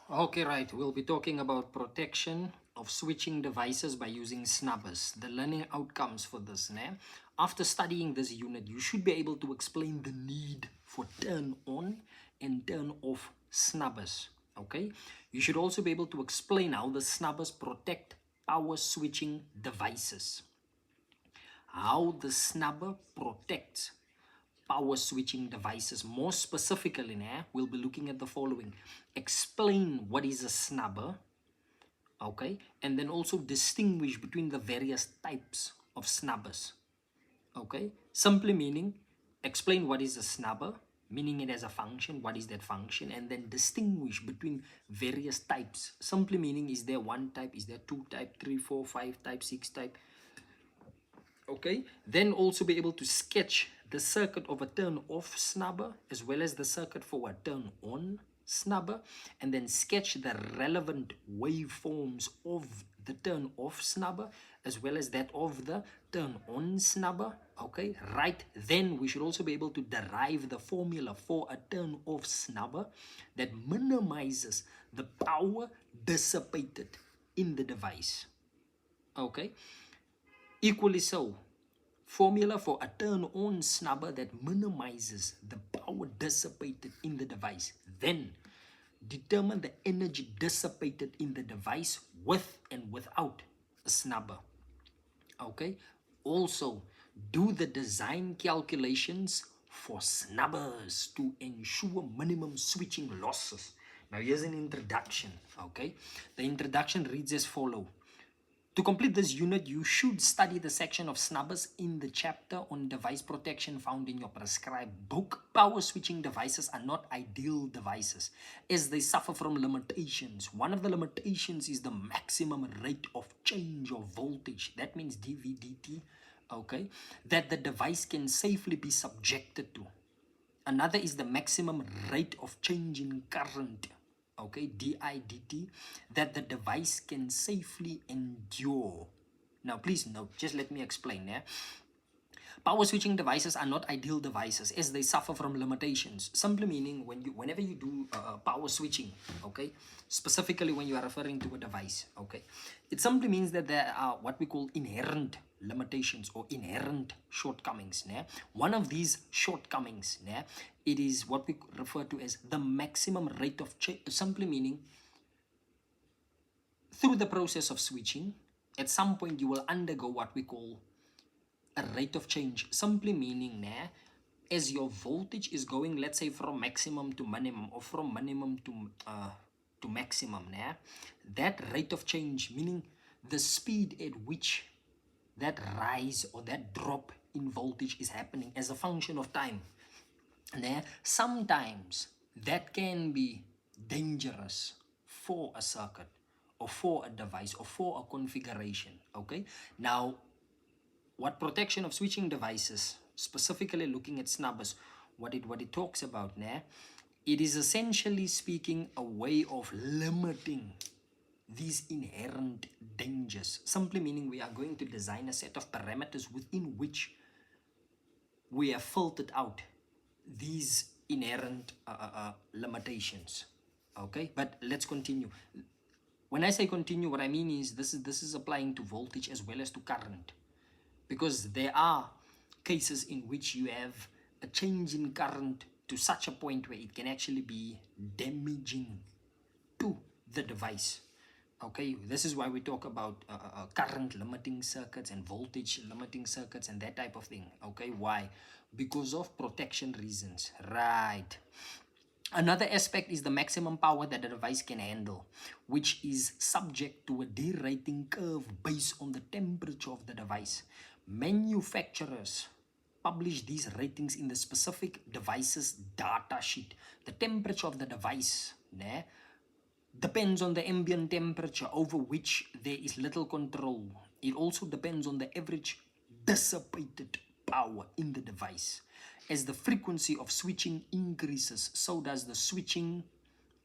Okay, right. We'll be talking about protection of switching devices by using snubbers. The learning outcomes for this. Ne? After studying this unit, you should be able to explain the need for turn on and turn off snubbers. Okay? You should also be able to explain how the snubbers protect power switching devices. How the snubber protects power switching devices. More specifically, we'll be looking at the following. Explain what is a snubber, okay, and then also distinguish between the various types of snubbers, okay. Simply meaning, explain what is a snubber, meaning it has a function, what is that function, and then distinguish between various types. Simply meaning, is there one type, is there two type, three, four, five type, six type, okay. Then also be able to sketch the circuit of a turn off snubber as well as the circuit for a turn on snubber, and then sketch the relevant waveforms of the turn off snubber as well as that of the turn on snubber, okay. Right, then we should also be able to derive the formula for a turn off snubber that minimizes the power dissipated in the device, okay. Equally so, formula for a turn-on snubber that minimizes the power dissipated in the device. Then determine the energy dissipated in the device with and without a snubber. Okay. Also, do the design calculations for snubbers to ensure minimum switching losses. Now, here's an introduction. Okay. The introduction reads as follows. To complete this unit, you should study the section of snubbers in the chapter on device protection found in your prescribed book. Power switching devices are not ideal devices as they suffer from limitations. One of the limitations is the maximum rate of change of voltage. That means dVdt, okay, that the device can safely be subjected to. Another is the maximum rate of change in current, okay, DIDT, that the device can safely endure. Now, please note, just let me explain. Power switching devices are not ideal devices as they suffer from limitations. Simply meaning, whenever you do power switching, okay, specifically when you are referring to a device, okay, it simply means that there are what we call inherent limitations or inherent shortcomings. One of these shortcomings, it is what we refer to as the maximum rate of change. Simply meaning, through the process of switching, at some point you will undergo what we call a rate of change. Simply meaning, as your voltage is going, let's say from maximum to minimum or from minimum to maximum, that rate of change, meaning the speed at which that rise or that drop in voltage is happening as a function of time, sometimes that can be dangerous for a circuit or for a device or for a configuration, okay. Now, what protection of switching devices, specifically looking at snubbers, what it talks about, it is essentially speaking a way of limiting these inherent dangers. Simply meaning, we are going to design a set of parameters within which we have filtered out these inherent limitations, okay. But let's continue. When I say continue, what I mean is this is applying to voltage as well as to current, because there are cases in which you have a change in current to such a point where it can actually be damaging to the device, okay. This is why we talk about current limiting circuits and voltage limiting circuits and that type of thing, okay. Why? Because of protection reasons, right. Another aspect is the maximum power that the device can handle, which is subject to a derating curve based on the temperature of the device. Manufacturers publish these ratings in the specific device's data sheet. The temperature of the device depends on the ambient temperature over which there is little control. It also depends on the average dissipated power in the device. As the frequency of switching increases, so does the switching,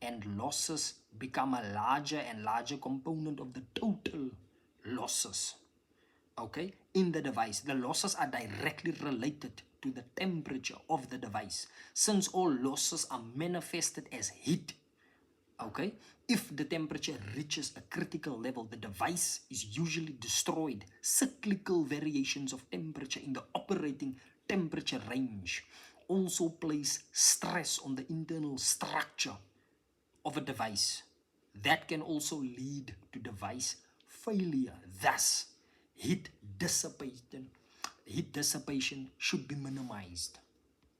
and losses become a larger and larger component of the total losses, okay, in the device. The losses are directly related to the temperature of the device. Since all losses are manifested as heat, Okay, if the temperature reaches a critical level, the device is usually destroyed. Cyclical variations of temperature in the operating temperature range also place stress on the internal structure of a device. That can also lead to device failure. Thus, heat dissipation should be minimized.